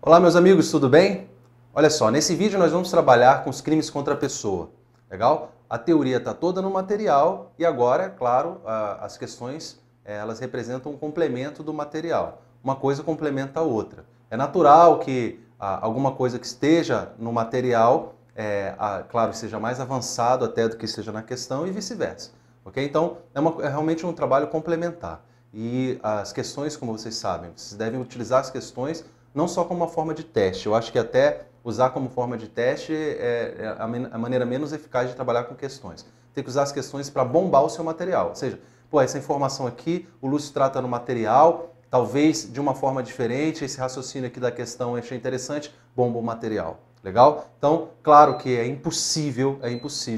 Olá, meus amigos, tudo bem? Olha só, nesse vídeo nós vamos trabalhar com os crimes contra a pessoa, legal? A teoria está toda no material e agora, claro, as questões elas representam um complemento do material. Uma coisa complementa a outra. É natural que alguma coisa que esteja no material, claro, seja mais avançado até do que esteja na questão e vice-versa, ok? Então, é realmente um trabalho complementar. E as questões, como vocês sabem, vocês devem utilizar as questões não só como uma forma de teste. Eu acho que até usar como forma de teste é a maneira menos eficaz de trabalhar com questões. Tem que usar as questões para bombar o seu material. Ou seja, pô, essa informação aqui, o Lúcio trata no material, talvez de uma forma diferente, esse raciocínio aqui da questão eu achei interessante, bomba o material. Legal? Então, claro que é impossível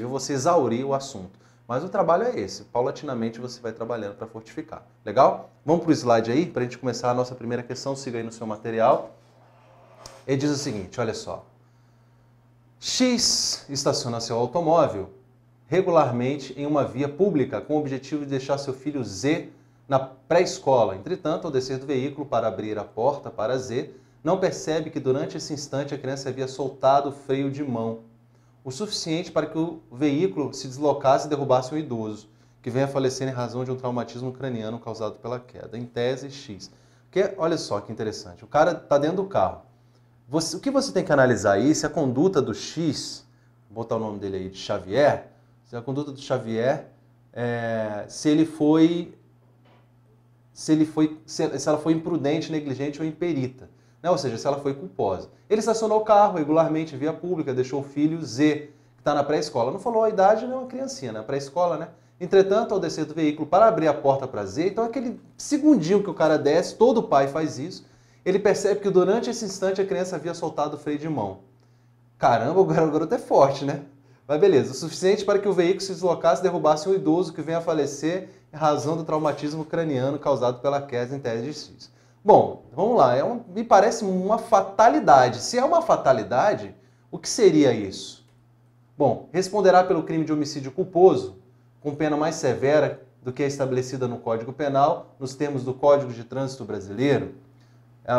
você exaurir o assunto. Mas o trabalho é esse, paulatinamente você vai trabalhando para fortificar. Legal? Vamos para o slide aí, para a gente começar a nossa primeira questão, siga aí no seu material. Ele diz o seguinte, olha só. X estaciona seu automóvel regularmente em uma via pública com o objetivo de deixar seu filho Z na pré-escola. Entretanto, ao descer do veículo para abrir a porta para Z, não percebe que durante esse instante a criança havia soltado o freio de mão, o suficiente para que o veículo se deslocasse e derrubasse um idoso, que venha a falecer em razão de um traumatismo craniano causado pela queda. Em tese, X. Porque, olha só que interessante, o cara está dentro do carro. O que você tem que analisar aí, se a conduta do X, vou botar o nome dele aí de Xavier, se a conduta do Xavier, se ela foi imprudente, negligente ou imperita. Né? Ou seja, se ela foi culposa. Ele estacionou o carro regularmente em via pública, deixou o filho Z, que está na pré-escola. Não falou a idade, não é uma criancinha, né? Pré-escola, né? Entretanto, ao descer do veículo para abrir a porta para Z, então aquele segundinho que o cara desce, todo pai faz isso, ele percebe que durante esse instante a criança havia soltado o freio de mão. Caramba, o garoto é forte, né? Mas beleza, o suficiente para que o veículo se deslocasse e derrubasse um idoso que venha a falecer em razão do traumatismo craniano causado pela queda em tese de X. Bom, vamos lá, me parece uma fatalidade. Se é uma fatalidade, o que seria isso? Bom, responderá pelo crime de homicídio culposo, com pena mais severa do que a estabelecida no Código Penal, nos termos do Código de Trânsito Brasileiro.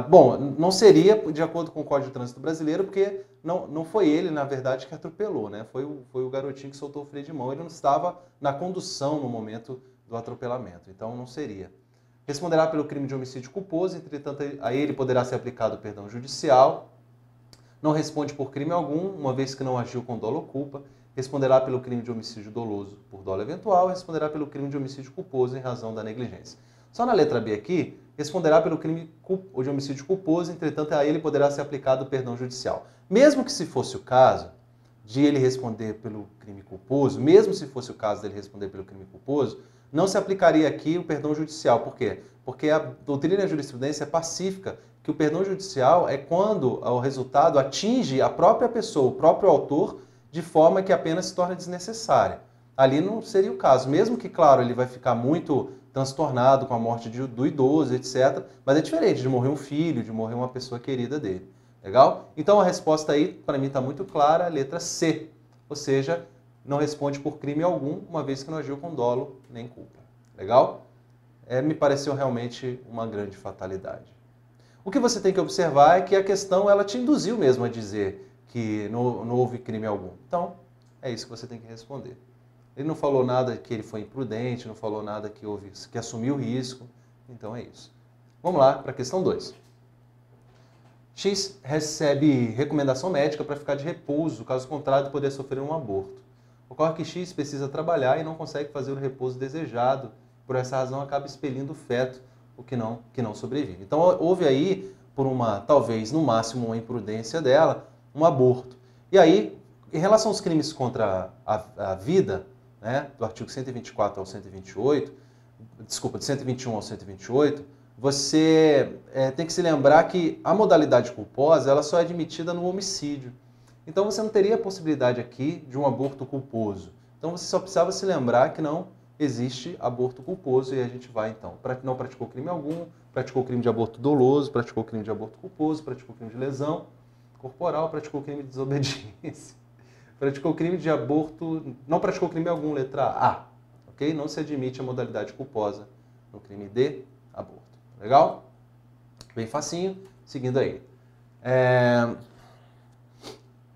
Bom, não seria de acordo com o Código de Trânsito Brasileiro, porque não foi ele, na verdade, que atropelou, né? Foi o garotinho que soltou o freio de mão. Ele não estava na condução no momento do atropelamento, então não seria. Responderá pelo crime de homicídio culposo, entretanto, a ele poderá ser aplicado o perdão judicial. Não responde por crime algum, uma vez que não agiu com dolo ou culpa. Responderá pelo crime de homicídio doloso por dolo eventual. Responderá pelo crime de homicídio culposo em razão da negligência. Só na letra B aqui, responderá pelo crime de homicídio culposo, entretanto, a ele poderá ser aplicado o perdão judicial. Mesmo que se fosse o caso de ele responder pelo crime culposo, mesmo se fosse o caso dele responder pelo crime culposo, não se aplicaria aqui o perdão judicial. Por quê? Porque a doutrina e a jurisprudência é pacífica, que o perdão judicial é quando o resultado atinge a própria pessoa, o próprio autor, de forma que a pena se torna desnecessária. Ali não seria o caso, mesmo que, claro, ele vai ficar muito transtornado com a morte do idoso, etc. Mas é diferente de morrer um filho, de morrer uma pessoa querida dele. Legal? Então a resposta aí, para mim, está muito clara, a letra C. Ou seja, não responde por crime algum, uma vez que não agiu com dolo nem culpa. Legal? Me pareceu realmente uma grande fatalidade. O que você tem que observar é que a questão ela te induziu mesmo a dizer que não houve crime algum. Então, é isso que você tem que responder. Ele não falou nada que ele foi imprudente, não falou nada que assumiu o risco. Então é isso. Vamos lá para a questão 2. X recebe recomendação médica para ficar de repouso, caso contrário, poder sofrer um aborto. Ocorre que X precisa trabalhar e não consegue fazer o repouso desejado. Por essa razão, acaba expelindo o feto, o que não sobrevive. Então, houve aí, por talvez, no máximo, uma imprudência dela, um aborto. E aí, em relação aos crimes contra a vida, né, do artigo 124 ao 128, desculpa, de 121 ao 128, você tem que se lembrar que a modalidade culposa ela só é admitida no homicídio. Então você não teria a possibilidade aqui de um aborto culposo. Então você só precisava se lembrar que não existe aborto culposo e a gente vai então. Não praticou crime algum, praticou crime de aborto doloso, praticou crime de aborto culposo, praticou crime de lesão corporal, praticou crime de desobediência, praticou crime de aborto, não praticou crime algum, letra A. Ok? Não se admite a modalidade culposa no crime de aborto. Legal? Bem facinho, seguindo aí.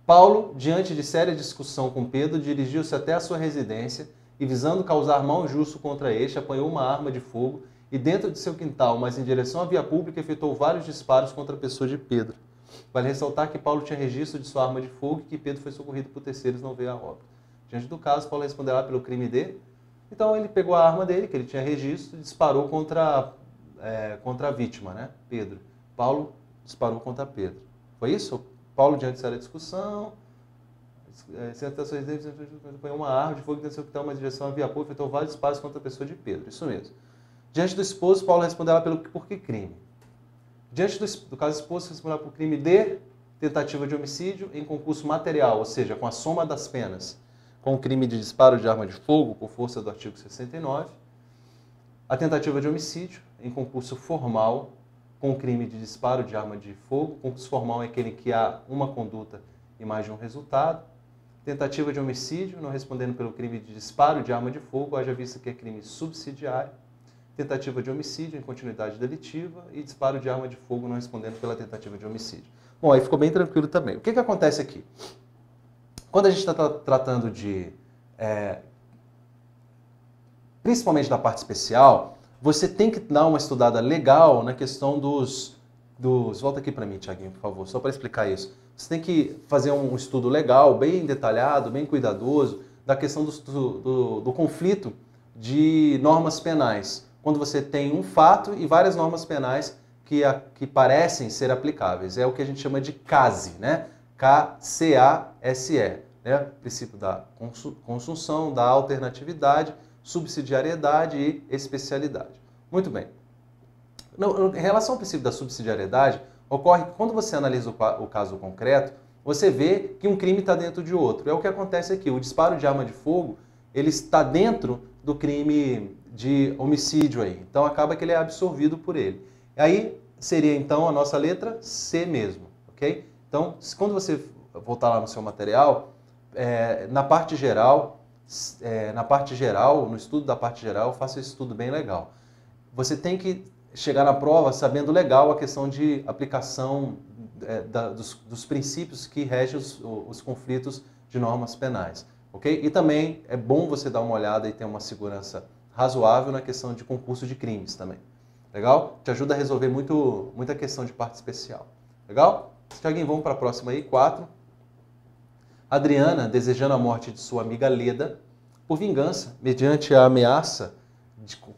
Paulo, diante de séria discussão com Pedro, dirigiu-se até a sua residência e, visando causar mal justo contra este, apanhou uma arma de fogo e, dentro de seu quintal, mas em direção à via pública, efetuou vários disparos contra a pessoa de Pedro. Vale ressaltar que Paulo tinha registro de sua arma de fogo e que Pedro foi socorrido por terceiros, não veio a óbito. Diante do caso, Paulo responderá pelo crime de... Então ele pegou a arma dele, que ele tinha registro, e disparou contra a vítima, né? Pedro. Paulo disparou contra Pedro. Foi isso? Paulo, diante dessa discussão, apanhou uma arma de fogo que desceu uma direção à via pública, efetuou vários disparos contra a pessoa de Pedro. Isso mesmo. Diante do esposo, Paulo responderá por que crime? Diante do caso esposo, responderá por crime de tentativa de homicídio em concurso material, ou seja, com a soma das penas, com o crime de disparo de arma de fogo, por força do artigo 69, a tentativa de homicídio em concurso formal, com o crime de disparo de arma de fogo. Concurso formal é aquele que há uma conduta e mais de um resultado. Tentativa de homicídio, não respondendo pelo crime de disparo de arma de fogo, haja vista que é crime subsidiário. Tentativa de homicídio em continuidade delitiva e disparo de arma de fogo, não respondendo pela tentativa de homicídio. Bom, aí ficou bem tranquilo também. O que acontece aqui? Quando a gente está tratando de, principalmente da parte especial, você tem que dar uma estudada legal na questão dos... Volta aqui para mim, Tiaguinho, por favor, só para explicar isso. Você tem que fazer um estudo legal, bem detalhado, bem cuidadoso, da questão do conflito de normas penais. Quando você tem um fato e várias normas penais que parecem ser aplicáveis. É o que a gente chama de CASE, né? K-C-A-S-E, né? Princípio da consunção, da alternatividade, subsidiariedade e especialidade. Muito bem. Em relação ao princípio da subsidiariedade, ocorre que quando você analisa o caso concreto, você vê que um crime está dentro de outro. É o que acontece aqui. O disparo de arma de fogo, ele está dentro do crime de homicídio aí. Então acaba que ele é absorvido por ele. Aí seria então a nossa letra C mesmo, ok? Então, quando você voltar lá no seu material, na parte geral, no estudo da parte geral, faça esse estudo bem legal. Você tem que chegar na prova sabendo legal a questão de aplicação dos princípios que regem os conflitos de normas penais, ok? E também é bom você dar uma olhada e ter uma segurança razoável na questão de concurso de crimes também. Legal? Te ajuda a resolver muita questão de parte especial. Legal? Tiaguinho, vamos para a próxima aí, 4. Adriana, desejando a morte de sua amiga Leda, por vingança, mediante a ameaça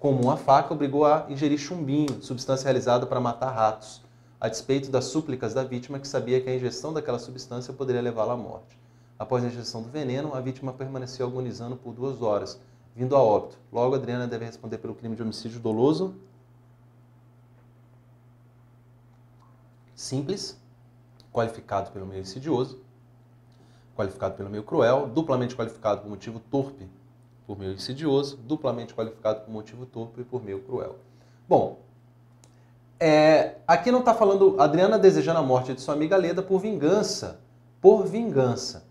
com uma faca, obrigou a ingerir chumbinho, substância realizada para matar ratos, a despeito das súplicas da vítima, que sabia que a ingestão daquela substância poderia levá-la à morte. Após a ingestão do veneno, a vítima permaneceu agonizando por 2 horas, vindo a óbito. Logo, Adriana deve responder pelo crime de homicídio doloso simples, qualificado pelo meio insidioso, qualificado pelo meio cruel, duplamente qualificado por motivo torpe por meio insidioso, duplamente qualificado por motivo torpe e por meio cruel. Bom, aqui não está falando Adriana desejando a morte de sua amiga Leda por vingança. Por vingança.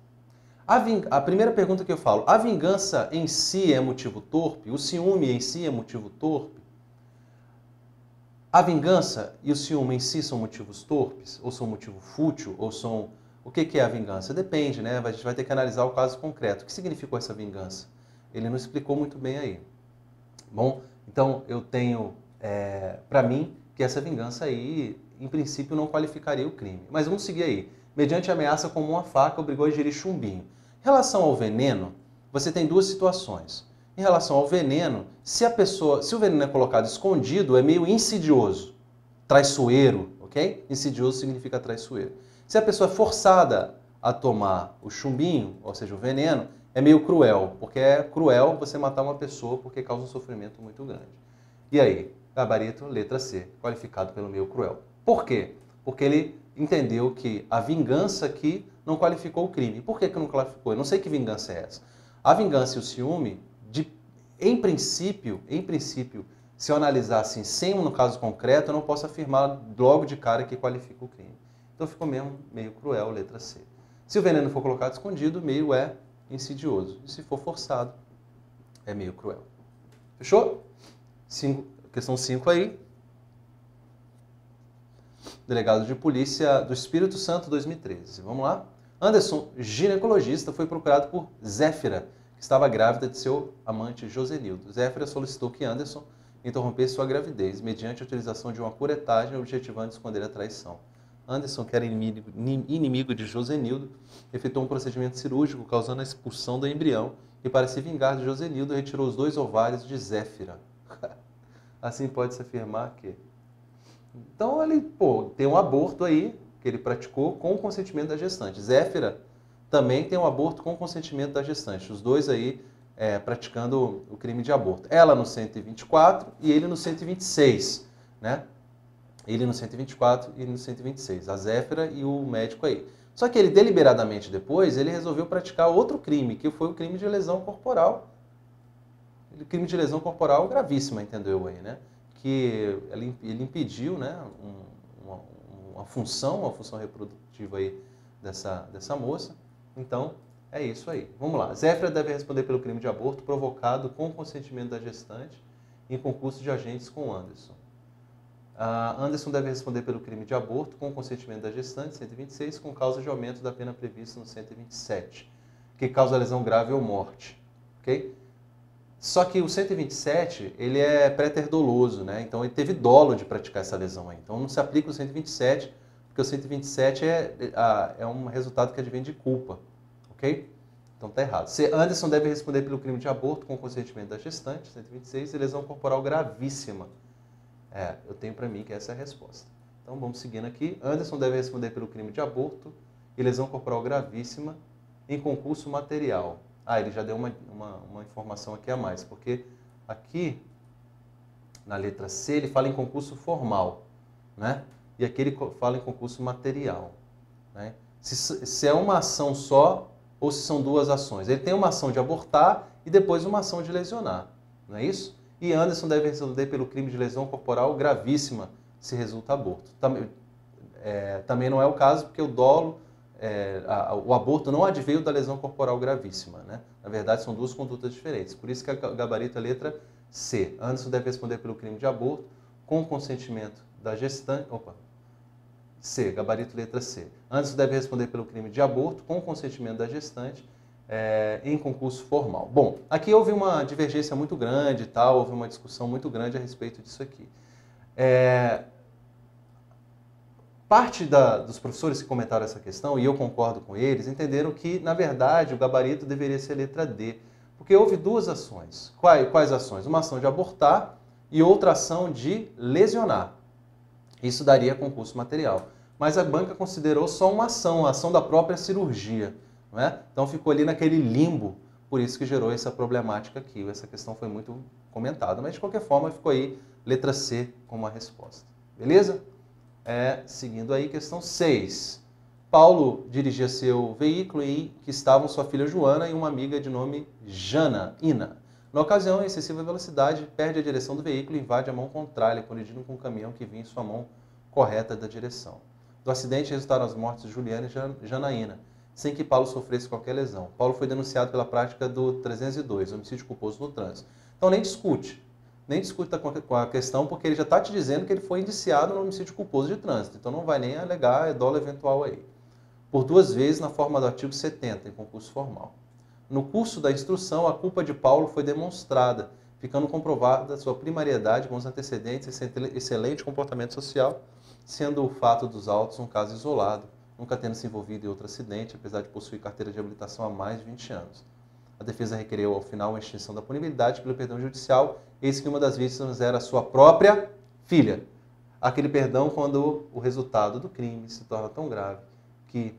A primeira pergunta que eu falo, a vingança em si é motivo torpe? O ciúme em si é motivo torpe? A vingança e o ciúme em si são motivos torpes? Ou são motivo fútil? Ou são... O que é a vingança? Depende, né? A gente vai ter que analisar o caso concreto. O que significou essa vingança? Ele não explicou muito bem aí. Bom, então eu tenho para mim que essa vingança aí, em princípio, não qualificaria o crime. Mas vamos seguir aí. Mediante ameaça com uma faca, obrigou a ingerir chumbinho. Em relação ao veneno, você tem 2 situações. Em relação ao veneno, se o veneno é colocado escondido, é meio insidioso, traiçoeiro, ok? Insidioso significa traiçoeiro. Se a pessoa é forçada a tomar o chumbinho, ou seja, o veneno, é meio cruel, porque é cruel você matar uma pessoa porque causa um sofrimento muito grande. E aí, gabarito, letra C, qualificado pelo meio cruel. Por quê? Porque ele entendeu que a vingança aqui não qualificou o crime. Por que não qualificou? Eu não sei que vingança é essa. A vingança e o ciúme, em princípio, se eu analisar assim, sem no caso concreto, eu não posso afirmar logo de cara que qualifica o crime. Então ficou mesmo meio cruel, letra C. Se o veneno for colocado escondido, meio é insidioso. E se for forçado, é meio cruel. Fechou? Questão 5 aí. delegado de polícia do Espírito Santo, 2013. Vamos lá? Anderson, ginecologista, foi procurado por Zéfira, que estava grávida de seu amante Josenildo. Zéfira solicitou que Anderson interrompesse sua gravidez, mediante a utilização de uma curetagem objetivando esconder a traição. Anderson, que era inimigo de Josenildo, efetuou um procedimento cirúrgico causando a expulsão do embrião e, para se vingar de Josenildo, retirou os 2 ovários de Zéfira. Assim pode-se afirmar que... Então ele, tem um aborto aí, que ele praticou com o consentimento da gestante. Zéfira também tem um aborto com o consentimento da gestante. Os dois aí praticando o crime de aborto. Ela no 124 e ele no 126, né? Ele no 124 e no 126. A Zéfira e o médico aí. Só que ele deliberadamente depois, ele resolveu praticar outro crime, que foi o crime de lesão corporal. O crime de lesão corporal gravíssima, entendeu aí, né? Que ele impediu, né, uma função reprodutiva aí dessa moça. Então, é isso aí. Vamos lá. Zéfira deve responder pelo crime de aborto provocado com o consentimento da gestante em concurso de agentes com Anderson. Anderson deve responder pelo crime de aborto com o consentimento da gestante, 126, com causa de aumento da pena prevista no 127, que causa lesão grave ou morte. Ok? Só que o 127, ele é pré-ter-doloso, né? Então ele teve dolo de praticar essa lesão aí. Então não se aplica o 127, porque o 127 é um resultado que advém de culpa, ok? Então tá errado. Anderson deve responder pelo crime de aborto com consentimento da gestante, 126, e lesão corporal gravíssima. Eu tenho para mim que essa é a resposta. Então vamos seguindo aqui. Anderson deve responder pelo crime de aborto e lesão corporal gravíssima em concurso material. Ele já deu uma informação aqui a mais, porque aqui, na letra C, ele fala em concurso formal, né? E aqui ele fala em concurso material, né? Se é uma ação só ou se são 2 ações. Ele tem uma ação de abortar e depois uma ação de lesionar, não é isso? E Anderson deve responder pelo crime de lesão corporal gravíssima se resulta aborto. Também não é o caso, porque o dolo... o aborto não adveio da lesão corporal gravíssima, né? Na verdade, são 2 condutas diferentes. Por isso que a gabarito é a letra C. Anderson deve responder pelo crime de aborto com consentimento da gestante... C, gabarito letra C. Anderson deve responder pelo crime de aborto com consentimento da gestante em concurso formal. Bom, aqui houve uma divergência muito grande e tal, houve uma discussão muito grande a respeito disso aqui. Parte dos professores que comentaram essa questão, e eu concordo com eles, entenderam que, na verdade, o gabarito deveria ser a letra D, porque houve 2 ações. Quais ações? Uma ação de abortar e outra ação de lesionar. Isso daria concurso material. Mas a banca considerou só uma ação, a ação da própria cirurgia, não é? Então ficou ali naquele limbo, por isso que gerou essa problemática aqui. Essa questão foi muito comentada, mas de qualquer forma ficou aí letra C como a resposta. Beleza? Seguindo aí, questão 6. Paulo dirigia seu veículo em que estavam sua filha Joana e uma amiga de nome Janaína. Na ocasião, em excessiva velocidade, perde a direção do veículo e invade a mão contrária, colidindo com um caminhão que vinha em sua mão correta da direção. Do acidente resultaram as mortes de Juliana e Janaína, sem que Paulo sofresse qualquer lesão. Paulo foi denunciado pela prática do 302, homicídio culposo no trânsito. Então nem discute com a questão, porque ele já está te dizendo que ele foi indiciado no homicídio culposo de trânsito. Então não vai nem alegar dolo eventual aí. Por 2 vezes na forma do artigo 70, em concurso formal. No curso da instrução, a culpa de Paulo foi demonstrada, ficando comprovada sua primariedade com os antecedentes e excelente comportamento social, sendo o fato dos autos um caso isolado, nunca tendo se envolvido em outro acidente, apesar de possuir carteira de habilitação há mais de 20 anos. A defesa requereu, ao final, a extinção da punibilidade pelo perdão judicial, eis que uma das vítimas era sua própria filha. Aquele perdão quando o resultado do crime se torna tão grave que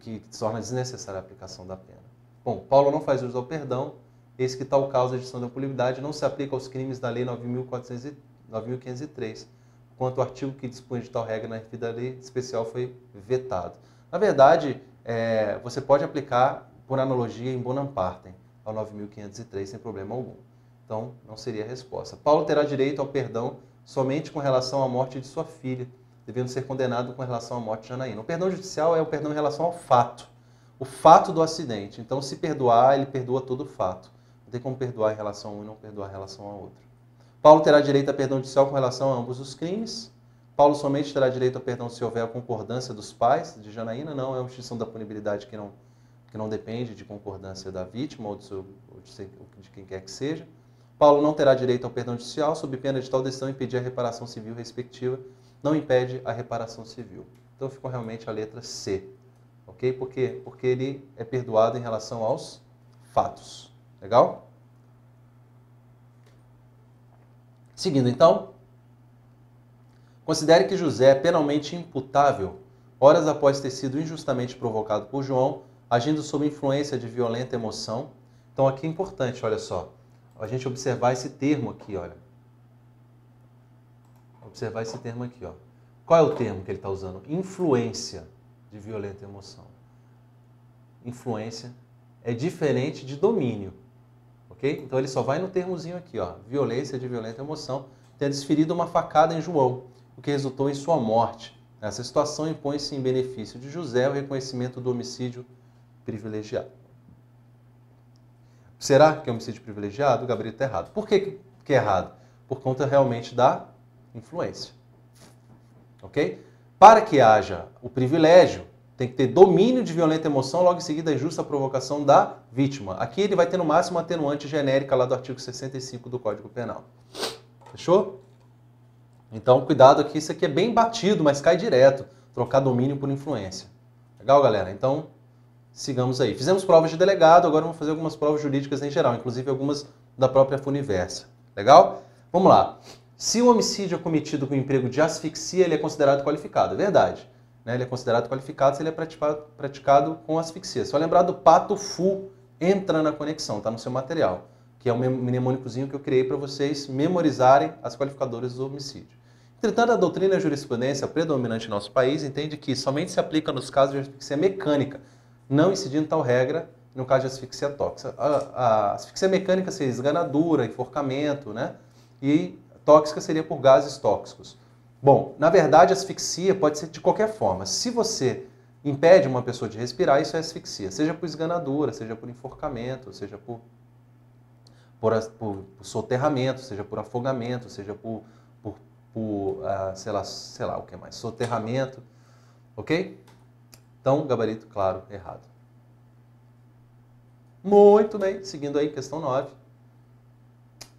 que torna desnecessária a aplicação da pena. Bom, Paulo não faz uso ao perdão, eis que tal causa de extinção da punibilidade não se aplica aos crimes da Lei 9.503, quanto o artigo que dispõe de tal regra na referida lei especial foi vetado. Na verdade, você pode aplicar, por analogia, em bonam partem, ao 9.503, sem problema algum. Então, não seria a resposta. Paulo terá direito ao perdão somente com relação à morte de sua filha, devendo ser condenado com relação à morte de Janaína. O perdão judicial é o perdão em relação ao fato, o fato do acidente. Então, se perdoar, ele perdoa todo o fato. Não tem como perdoar em relação a um e não perdoar em relação ao outro. Paulo terá direito a perdão judicial com relação a ambos os crimes. Paulo somente terá direito a perdão se houver a concordância dos pais de Janaína. Não, é uma extinção da punibilidade que não depende de concordância da vítima ou de quem quer que seja. Paulo não terá direito ao perdão judicial, sob pena de tal decisão impedir a reparação civil respectiva. Não impede a reparação civil. Então ficou realmente a letra C. Ok? Por quê? Porque ele é perdoado em relação aos fatos. Legal? Seguindo então, considere que José é penalmente imputável, horas após ter sido injustamente provocado por João, agindo sob influência de violenta emoção. Então aqui é importante, olha só, a gente observar esse termo aqui, olha. Observar esse termo aqui, ó. Qual é o termo que ele está usando? Influência de violenta emoção. Influência é diferente de domínio. Ok? Então ele só vai no termozinho aqui, ó, violência de violenta emoção, tendo desferido uma facada em João, o que resultou em sua morte. Nessa situação impõe-se em benefício de José o reconhecimento do homicídio privilegiado. Será que é homicídio privilegiado? O Gabriel está errado. Por que é errado? Por conta realmente da influência. Ok? Para que haja o privilégio, tem que ter domínio de violenta emoção, logo em seguida a justa provocação da vítima. Aqui ele vai ter no máximo uma atenuante genérica lá do artigo 65 do Código Penal. Fechou? Então, cuidado aqui, isso aqui é bem batido, mas cai direto. Trocar domínio por influência. Legal, galera? Então, sigamos aí. Fizemos provas de delegado, agora vamos fazer algumas provas jurídicas em geral, inclusive algumas da própria Funiversa. Legal? Vamos lá. Se o homicídio é cometido com emprego de asfixia, ele é considerado qualificado. É verdade. Né? Ele é considerado qualificado se ele é praticado com asfixia. Só lembrar do pato fu entra na conexão, está no seu material, que é um mnemônicozinho que eu criei para vocês memorizarem as qualificadoras do homicídio. Entretanto, a doutrina e a jurisprudência predominante em nosso país entende que somente se aplica nos casos de asfixia mecânica, não incidindo tal regra no caso de asfixia tóxica. A asfixia mecânica seria esganadura, enforcamento, né? E tóxica seria por gases tóxicos. Bom, na verdade, a asfixia pode ser de qualquer forma. Se você impede uma pessoa de respirar, isso é asfixia. Seja por esganadura, seja por enforcamento, seja por soterramento, seja por afogamento, seja por sei lá o que mais, soterramento, ok? Então, gabarito, claro, errado. Muito bem, seguindo aí, questão 9.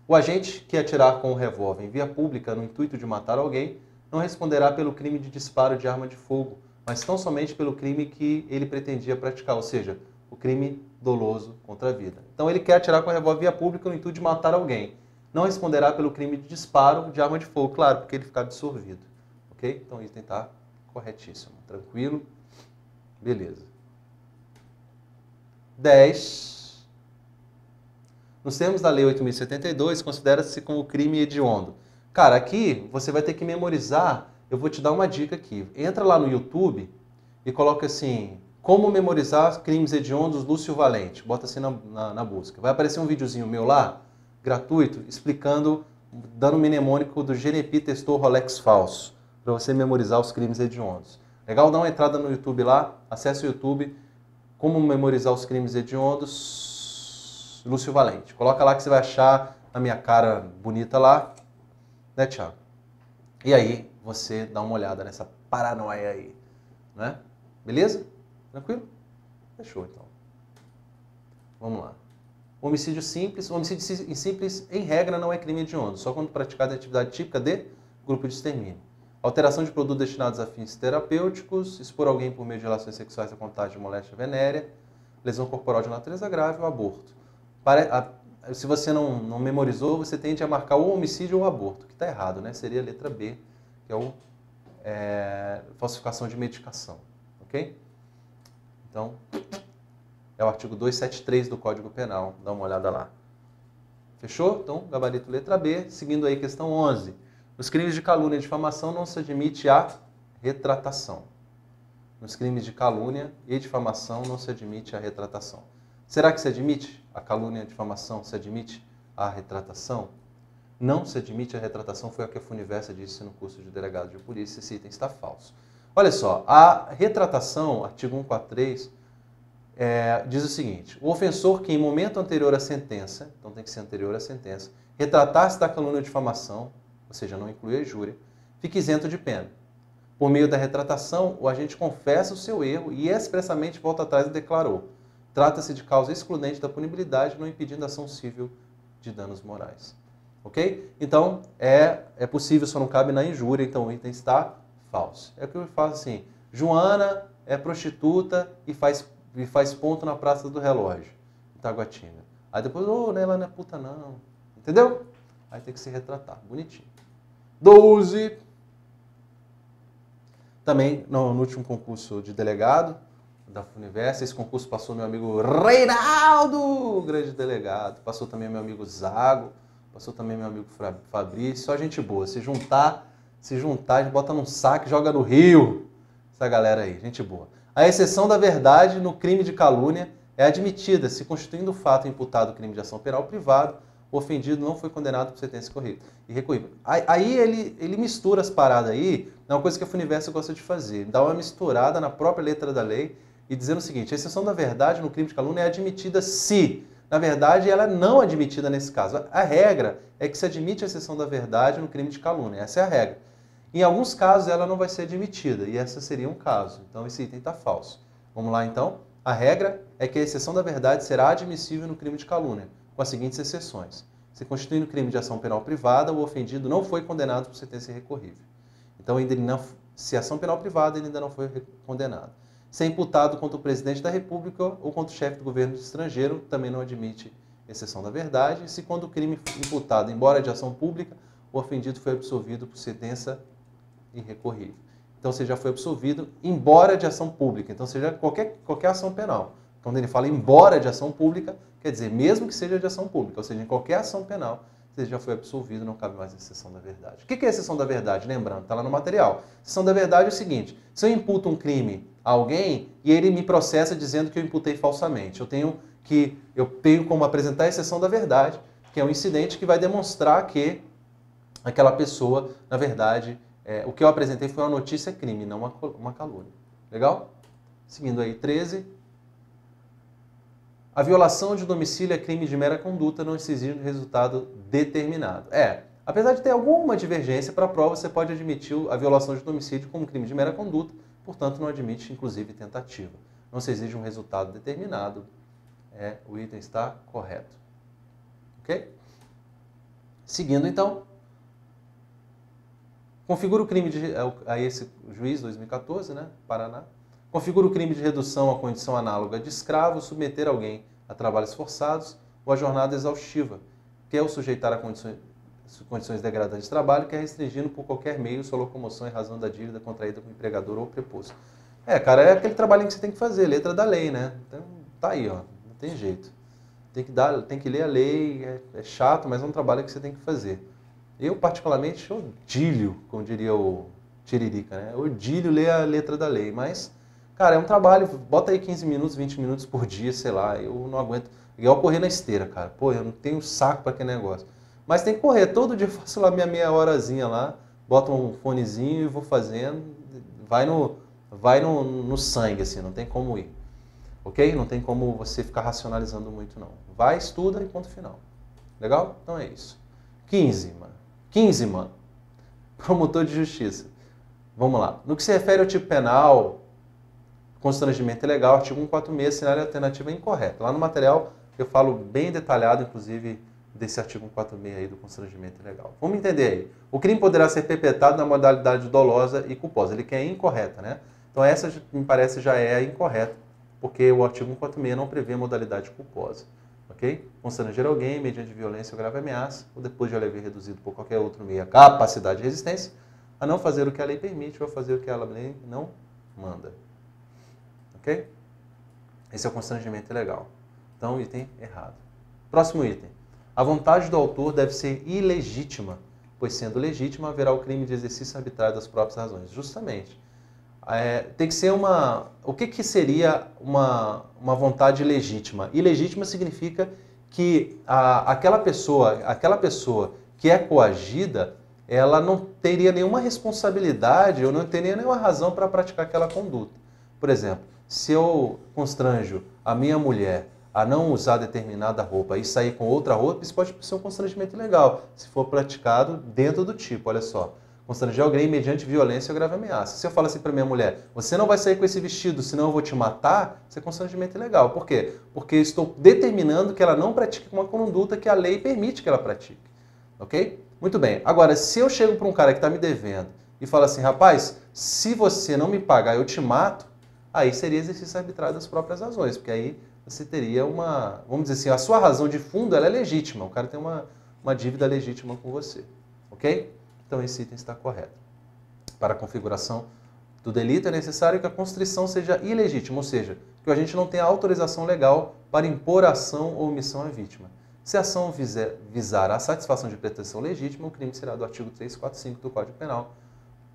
O agente que atirar com o revólver em via pública no intuito de matar alguém não responderá pelo crime de disparo de arma de fogo, mas tão somente pelo crime que ele pretendia praticar, ou seja, o crime doloso contra a vida. Então ele quer atirar com o revólver em via pública no intuito de matar alguém. Não responderá pelo crime de disparo de arma de fogo, claro, porque ele fica absorvido. Ok? Então o item está corretíssimo. Tranquilo? Beleza. 10. Nos termos da Lei 8.072, considera-se como crime hediondo. Cara, aqui você vai ter que memorizar. Eu vou te dar uma dica aqui. Entra lá no YouTube e coloca assim, como memorizar crimes hediondos Lúcio Valente. Bota assim na busca. Vai aparecer um videozinho meu lá, gratuito, explicando, dando um mnemônico do Genepi testou Rolex falso, para você memorizar os crimes hediondos. Legal? Dá uma entrada no YouTube lá, acesse o YouTube, como memorizar os crimes hediondos, Lúcio Valente. Coloca lá que você vai achar a minha cara bonita lá, né, Thiago? E aí você dá uma olhada nessa paranoia aí, né? Beleza? Tranquilo? Fechou, então. Vamos lá. Homicídio simples. O homicídio simples, em regra, não é crime hediondo, só quando praticado em atividade típica de grupo de extermínio. Alteração de produtos destinados a fins terapêuticos, expor alguém por meio de relações sexuais a contágio de moléstia venérea, lesão corporal de natureza grave ou aborto. Se você não memorizou, você tende a marcar ou homicídio ou aborto, que está errado, né? Seria a letra B, que é falsificação de medicação. Ok? Então, é o artigo 273 do Código Penal. Dá uma olhada lá. Fechou? Então, gabarito letra B. Seguindo aí, questão 11. Nos crimes de calúnia e difamação não se admite a retratação. Nos crimes de calúnia e difamação não se admite a retratação. Será que se admite a calúnia e a difamação? Se admite a retratação? Não se admite a retratação, foi o que a Funiversa disse no curso de delegado de polícia. Esse item está falso. Olha só, a retratação, artigo 143, diz o seguinte: o ofensor que em momento anterior à sentença, então tem que ser anterior à sentença, retratar-se da calúnia ou difamação, ou seja, não inclui a injúria, fica isento de pena. Por meio da retratação, o agente confessa o seu erro e expressamente volta atrás e declarou. Trata-se de causa excludente da punibilidade, não impedindo ação civil de danos morais. Ok? Então, é possível, só não cabe na injúria, então o item está falso. É o que eu faço assim, Joana é prostituta e faz ponto na Praça do Relógio, em Taguatinga. Aí depois, ela não é puta não. Entendeu? Aí tem que se retratar, bonitinho. 12. Também, no último concurso de delegado da Funiversa, esse concurso passou meu amigo Reinaldo, grande delegado. Passou também meu amigo Zago, passou também meu amigo Fabrício. Só gente boa. Se juntar, a gente bota num saco e joga no rio. Essa galera aí, gente boa. A exceção da verdade no crime de calúnia é admitida se constituindo o fato imputado crime de ação penal privada, o ofendido não foi condenado por sentença irrecorrível. Aí ele mistura as paradas aí, é uma coisa que a Funiversa gosta de fazer, dá uma misturada na própria letra da lei e dizendo o seguinte, a exceção da verdade no crime de calúnia é admitida se, na verdade, ela é não admitida nesse caso. A regra é que se admite a exceção da verdade no crime de calúnia, essa é a regra. Em alguns casos ela não vai ser admitida, e esse seria um caso, então esse item está falso. Vamos lá então? A regra é que a exceção da verdade será admissível no crime de calúnia, com as seguintes exceções. Se constituindo crime de ação penal privada, o ofendido não foi condenado por sentença irrecorrível. Então, se ação penal privada, ele ainda não foi condenado. Se é imputado contra o presidente da República ou contra o chefe do governo estrangeiro, também não admite exceção da verdade. Se quando o crime imputado, embora de ação pública, o ofendido foi absolvido por sentença irrecorrível. Então, você já foi absolvido, embora de ação pública. Então, seja qualquer ação penal. Quando ele fala embora de ação pública, quer dizer, mesmo que seja de ação pública, ou seja, em qualquer ação penal, você já foi absolvido, não cabe mais a exceção da verdade. O que é a exceção da verdade? Lembrando, está lá no material. A exceção da verdade é o seguinte, se eu imputo um crime a alguém e ele me processa dizendo que eu imputei falsamente, eu tenho como apresentar a exceção da verdade, que é um incidente que vai demonstrar que aquela pessoa, na verdade, o que eu apresentei foi uma notícia crime, não uma calúnia. Legal? Seguindo aí, 13. A violação de domicílio é crime de mera conduta, não se exige resultado determinado. Apesar de ter alguma divergência para a prova, você pode admitir a violação de domicílio como crime de mera conduta, portanto não admite, inclusive, tentativa. Não se exige um resultado determinado, o item está correto. Ok? Seguindo, então, configura o crime a esse juiz, 2014, né, Paraná. Configura o crime de redução à condição análoga de escravo, submeter alguém a trabalhos forçados ou a jornada exaustiva, que é o sujeitar a condições degradantes de trabalho, que é restringindo por qualquer meio sua locomoção em razão da dívida contraída com o empregador ou preposto. Cara, é aquele trabalhinho que você tem que fazer, letra da lei, né? Então, tá aí, ó, não tem jeito. Tem que ler a lei, é chato, mas é um trabalho que você tem que fazer. Eu, particularmente, odilho, como diria o Tiririca, né? Odilho ler a letra da lei, mas... Cara, é um trabalho, bota aí 15 minutos, 20 minutos por dia, sei lá, eu não aguento. Igual correr na esteira, cara. Pô, eu não tenho saco para aquele negócio. Mas tem que correr, todo dia eu faço lá minha meia horazinha lá, boto um fonezinho e vou fazendo, vai no sangue, assim, não tem como ir. Ok? Não tem como você ficar racionalizando muito, não. Vai, estuda e ponto final. Legal? Então é isso. 15, mano. Promotor de justiça. Vamos lá. No que se refere ao tipo penal... Constrangimento ilegal, artigo 146, cenário alternativo é incorreto. Lá no material eu falo bem detalhado, inclusive, desse artigo 146 aí do constrangimento ilegal. Vamos entender aí. O crime poderá ser perpetrado na modalidade dolosa e culposa. Ele quer incorreta, né? Então essa, me parece, já é incorreta, porque o artigo 146 não prevê modalidade culposa. Ok? Constranger alguém mediante violência ou grave ameaça, ou depois de haver reduzido por qualquer outro meio a capacidade de resistência, a não fazer o que a lei permite ou a fazer o que a lei não manda. Ok? Esse é o constrangimento ilegal. Então, item errado. Próximo item. A vontade do autor deve ser ilegítima, pois sendo legítima haverá o crime de exercício arbitrário das próprias razões. Justamente. Tem que ser uma... O que seria uma vontade ilegítima? Ilegítima significa que aquela pessoa que é coagida, ela não teria nenhuma responsabilidade ou não teria nenhuma razão para praticar aquela conduta. Por exemplo, se eu constranjo a minha mulher a não usar determinada roupa e sair com outra roupa, isso pode ser um constrangimento ilegal, se for praticado dentro do tipo, olha só. Constranger alguém mediante violência ou grave ameaça. Se eu falo assim para minha mulher, você não vai sair com esse vestido, senão eu vou te matar, isso é constrangimento ilegal. Por quê? Porque eu estou determinando que ela não pratique uma conduta que a lei permite que ela pratique. Ok? Muito bem. Agora, se eu chego para um cara que está me devendo e falo assim, rapaz, se você não me pagar, eu te mato, aí seria exercício arbitrário das próprias razões, porque aí você teria uma, vamos dizer assim, a sua razão de fundo ela é legítima, o cara tem uma dívida legítima com você. Ok? Então esse item está correto. Para a configuração do delito é necessário que a constrição seja ilegítima, ou seja, que o agente não tenha autorização legal para impor ação ou omissão à vítima. Se a ação visar a satisfação de pretensão legítima, o crime será do artigo 345 do Código Penal,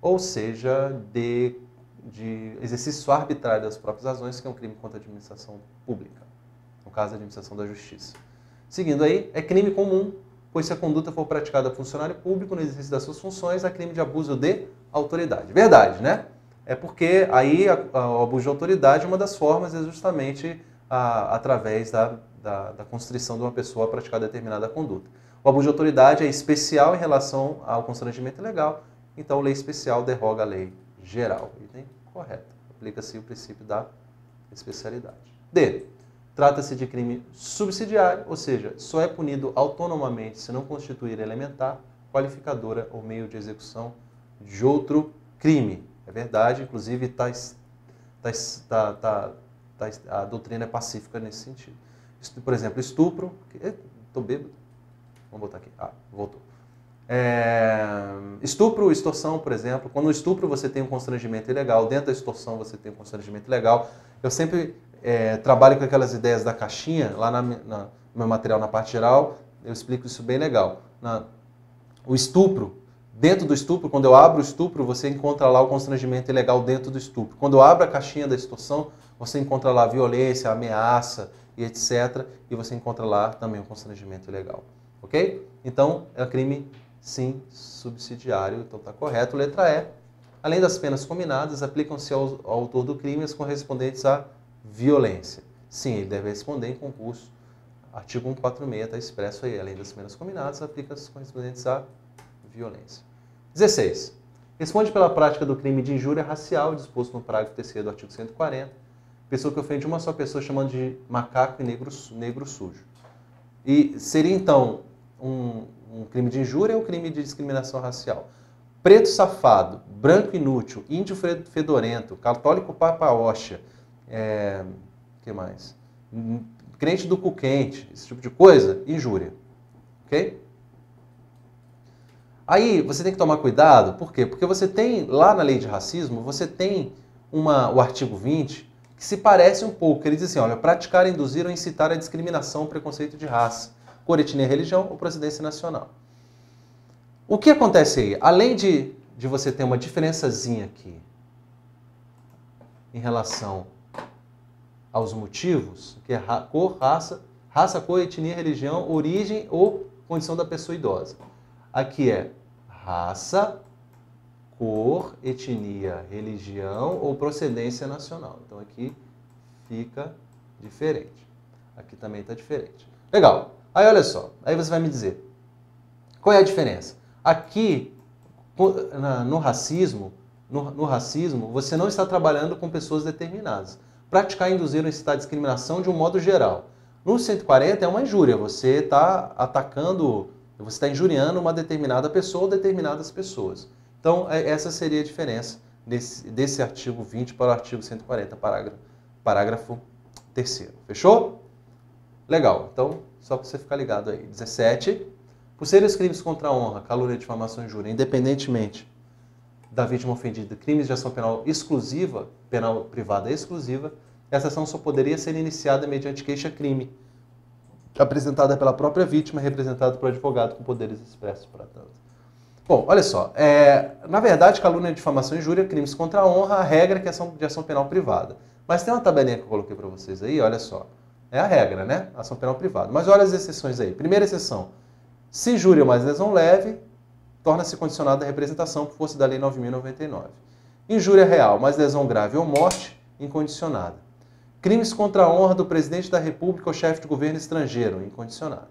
ou seja, de exercício arbitrário das próprias razões, que é um crime contra a administração pública, no caso, a administração da justiça. Seguindo aí, é crime comum, pois se a conduta for praticada por funcionário público no exercício das suas funções, é crime de abuso de autoridade. Verdade, né? É porque aí o abuso de autoridade, uma das formas é justamente através da constrição de uma pessoa a praticar determinada conduta. O abuso de autoridade é especial em relação ao constrangimento ilegal, então a lei especial derroga a lei geral. Item correto. Aplica-se o princípio da especialidade. D. Trata-se de crime subsidiário, ou seja, só é punido autonomamente se não constituir elementar, qualificadora ou meio de execução de outro crime. É verdade, inclusive a doutrina é pacífica nesse sentido. Por exemplo, estupro. Estou bêbado? Vamos botar aqui. Voltou. Estupro, extorsão, por exemplo. Quando no estupro você tem um constrangimento ilegal, dentro da extorsão você tem um constrangimento ilegal. Eu sempre trabalho com aquelas ideias da caixinha, lá no meu material na parte geral, eu explico isso bem legal. O estupro, dentro do estupro, quando eu abro o estupro, você encontra lá o constrangimento ilegal dentro do estupro. Quando eu abro a caixinha da extorsão, você encontra lá violência, ameaça e etc. E você encontra lá também o constrangimento ilegal. Ok? Então, é um crime, sim, subsidiário. Então, está correto. Letra E. Além das penas combinadas, aplicam-se ao autor do crime as correspondentes à violência. Sim, ele deve responder em concurso. Artigo 146 está expresso aí. Além das penas combinadas, aplica as correspondentes à violência. 16. Responde pela prática do crime de injúria racial, disposto no parágrafo 3º do artigo 140. Pessoa que ofende uma só pessoa chamando de macaco e negro sujo. E seria, então, um crime de injúria ou um crime de discriminação racial? Preto safado, branco inútil, índio fedorento, católico papa-óxia, que mais? Crente do cu quente, esse tipo de coisa, injúria. Ok? Aí você tem que tomar cuidado, por quê? Porque você tem, lá na lei de racismo, você tem o artigo 20, que se parece um pouco. Ele diz assim, olha, praticar, induzir ou incitar a discriminação, preconceito de raça, cor, etnia, religião ou procedência nacional. O que acontece aí? Além de você ter uma diferençazinha aqui em relação aos motivos, que é cor, raça, cor, etnia, religião, origem ou condição da pessoa idosa. Aqui é raça, cor, etnia, religião ou procedência nacional. Então aqui fica diferente. Aqui também está diferente. Legal. Aí olha só, aí você vai me dizer, qual é a diferença? Aqui, no racismo, você não está trabalhando com pessoas determinadas. Praticar, induzir ou incitar a discriminação de um modo geral. No 140 é uma injúria, você está atacando, você está injuriando uma determinada pessoa ou determinadas pessoas. Então, essa seria a diferença desse artigo 20 para o artigo 140, parágrafo 3º. Fechou? Legal. Então, só para você ficar ligado aí. 17. Por serem os crimes contra a honra, calúnia, difamação e injúria, independentemente da vítima ofendida, crimes de ação penal exclusiva, penal privada exclusiva, essa ação só poderia ser iniciada mediante queixa-crime, apresentada pela própria vítima, representada por advogado com poderes expressos para tanto. Bom, olha só, na verdade, calúnia, difamação e injúria, crimes contra a honra, a regra é que é de ação penal privada. Mas tem uma tabelinha que eu coloquei para vocês aí, olha só. É a regra, né? Ação penal privada. Mas olha as exceções aí. Primeira exceção, se injúria mais lesão leve, torna-se condicionada a representação por força da Lei 9.099. Injúria real mais lesão grave ou morte, incondicionada. Crimes contra a honra do presidente da República ou chefe de governo estrangeiro, incondicionado.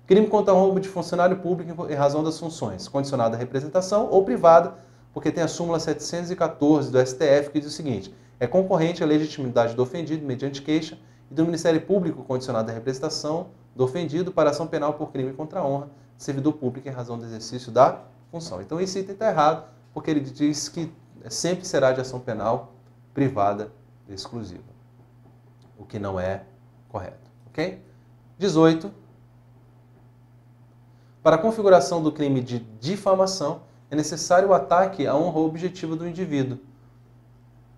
Crime contra a honra de funcionário público em razão das funções, condicionada à representação ou privada, porque tem a súmula 714 do STF que diz o seguinte: é concorrente à legitimidade do ofendido mediante queixa e do Ministério Público condicionada à representação do ofendido para ação penal por crime contra a honra de servidor público em razão do exercício da função. Então esse item está errado, porque ele diz que sempre será de ação penal privada exclusiva, o que não é correto, ok? 18. Para a configuração do crime de difamação, é necessário o ataque à honra objetiva do indivíduo,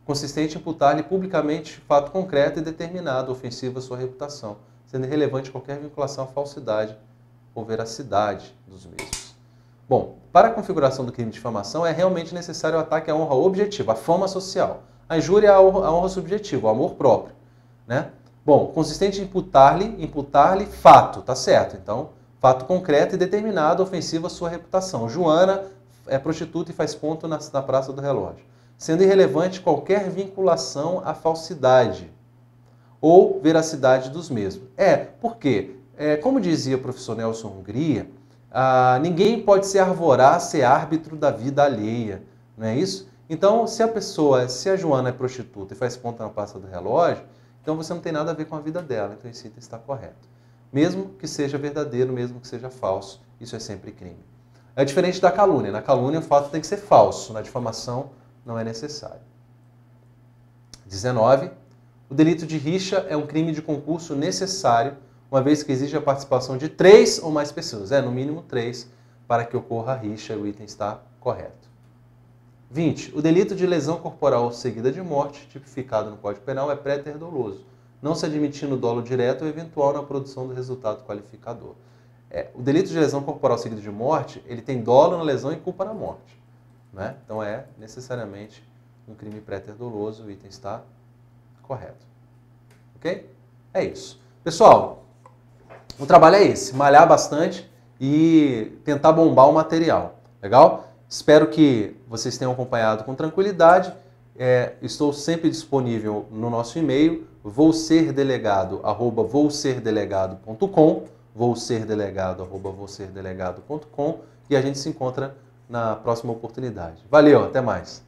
consistente em imputar-lhe publicamente fato concreto e determinado ofensivo à sua reputação, sendo irrelevante qualquer vinculação à falsidade ou veracidade dos mesmos. Bom, para a configuração do crime de difamação, é realmente necessário o ataque à honra objetiva, à fama social. A injúria é a honra subjetiva, o amor próprio, né? Bom, consistente em imputar-lhe fato, tá certo? Então, fato concreto e determinado ofensivo à sua reputação. Joana é prostituta e faz ponto na Praça do Relógio. Sendo irrelevante qualquer vinculação à falsidade ou veracidade dos mesmos. Porque, como dizia o professor Nelson Hungria, ninguém pode se arvorar a ser árbitro da vida alheia, não é isso? Então, se a Joana é prostituta e faz ponto na Praça do Relógio, então você não tem nada a ver com a vida dela, então esse item está correto. Mesmo que seja verdadeiro, mesmo que seja falso, isso é sempre crime. É diferente da calúnia. Na calúnia o fato tem que ser falso, na difamação não é necessário. 19. O delito de rixa é um crime de concurso necessário, uma vez que exige a participação de 3 ou mais pessoas. No mínimo 3, para que ocorra a rixa, o item está correto. 20. O delito de lesão corporal seguida de morte, tipificado no Código Penal, é pré-terdoloso, não se admitindo dolo direto ou eventual na produção do resultado qualificador. O delito de lesão corporal seguida de morte, ele tem dolo na lesão e culpa na morte, né? Então é necessariamente um crime pré-terdoloso, o item está correto. Ok? É isso. Pessoal, o trabalho é esse, malhar bastante e tentar bombar o material. Legal? Espero que vocês tenham acompanhado com tranquilidade. Estou sempre disponível no nosso e-mail, vouserdelegado@vouserdelegado.com, e a gente se encontra na próxima oportunidade. Valeu, até mais!